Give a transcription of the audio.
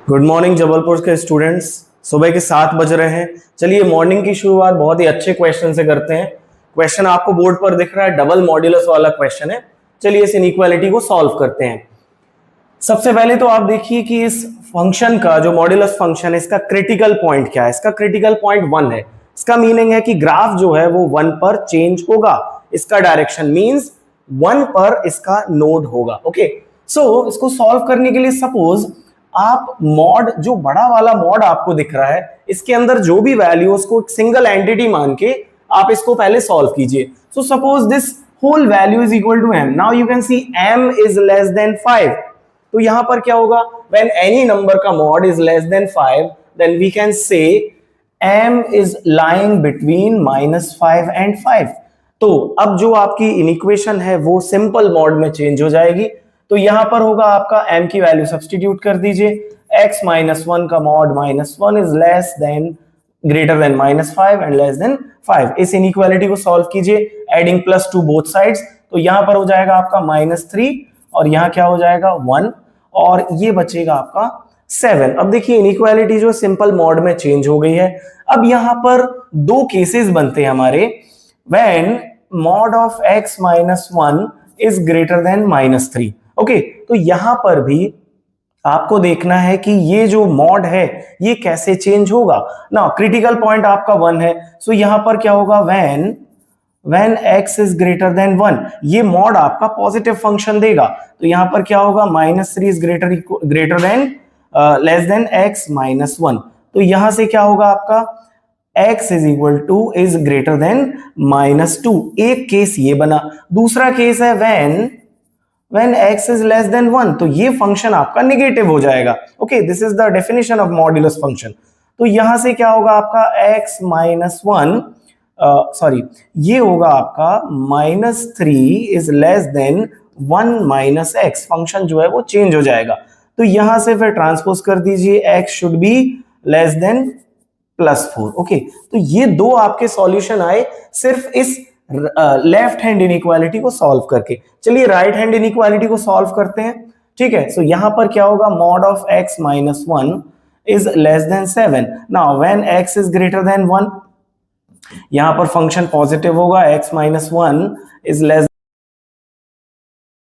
Good morning Jabalpur के students. सुबह के 7 बज रहे हैं। चलिए मॉर्निंग की शुरुआत बहुत ही अच्छे क्वेश्चन से करते हैं। क्वेश्चन आपको बोर्ड पर दिख रहा है, डबल मॉड्यूलस वाला क्वेश्चन है। चलिए इस इनइक्वालिटी को सॉल्व करते हैं। सबसे पहले तो आप देखिए कि इस फंक्शन का जो मॉड्यूलस फंक्शन है इसका क्रिटिकल पॉइंट क्या है। इसका क्रिटिकल पॉइंट 1 है। इसका मीनिंग है कि ग्राफ जो है वो 1 पर चेंज होगा। इसका डायरेक्शन मींस 1 पर इसका नोड होगा। ओके, सो इसको सॉल्व करने के लिए सपोज आप मॉड, जो बड़ा वाला मॉड आपको दिख रहा है, इसके अंदर जो भी वैल्यू उसको एक सिंगल एंटिटी मान के आप इसको पहले सॉल्व कीजिए। So suppose this whole value is equal to m। Now you can see m is less than 5। तो यहां पर क्या होगा, व्हेन एनी नंबर का mod is less than 5 then we can say m is lying between -5 and 5। तो अब जो आपकी इनइक्वेशन है वो सिंपल मॉड में चेंज हो जाएगी। तो यहां पर होगा आपका m की वैल्यू सब्स्टिट्यूट कर दीजिए। x माइनस 1 का mod -1 is less then greater than -5 and less than 5। इस इनइक्वालिटी को सॉल्व कीजिए एडिंग +2 बोथ साइड्स। तो यहां पर हो जाएगा आपका -3 और यहां क्या हो जाएगा 1 और ये बचेगा आपका 7। अब देखिए इनइक्वालिटी जो सिंपल मॉड में चेंज हो गई है। अब यहां पर दो केसेस बनते हैं हमारे, when mod of x minus 1 is greater than -3। Okay, तो यहां पर भी आपको देखना है कि ये जो मॉड है ये कैसे चेंज होगा ना। क्रिटिकल पॉइंट आपका 1 है, सो यहां पर क्या होगा, when x is greater than 1, ये मॉड आपका पॉजिटिव फंक्शन देगा। तो यहां पर क्या होगा, -3 is greater than less than x minus 1। तो यहां से क्या होगा आपका x is equal two is greater than -2। एक केस ये बना। दूसरा केस है when x is less than 1, तो ये फंक्शन आपका नेगेटिव हो जाएगा। Okay, this is the definition of modulus function. तो यहां से क्या होगा आपका x माइनस 1, सॉरी ये होगा आपका -3 is less then 1 minus x। Function जो है वो चेंज हो जाएगा। तो यहां से फिर ट्रांसपोज कर दीजिए, x should be less than +4। Okay, तो ये दो आपके सॉल्यूशन आए सिर्फ इस लेफ्ट हैंड इनइक्वालिटी को सॉल्व करके। चलिए राइट हैंड इनइक्वालिटी को सॉल्व करते हैं। ठीक है, सो यहां पर क्या होगा, mod of x minus 1 is less then 7। Now when x is greater than 1, यहां पर फंक्शन पॉजिटिव होगा, x माइनस 1 इज लेस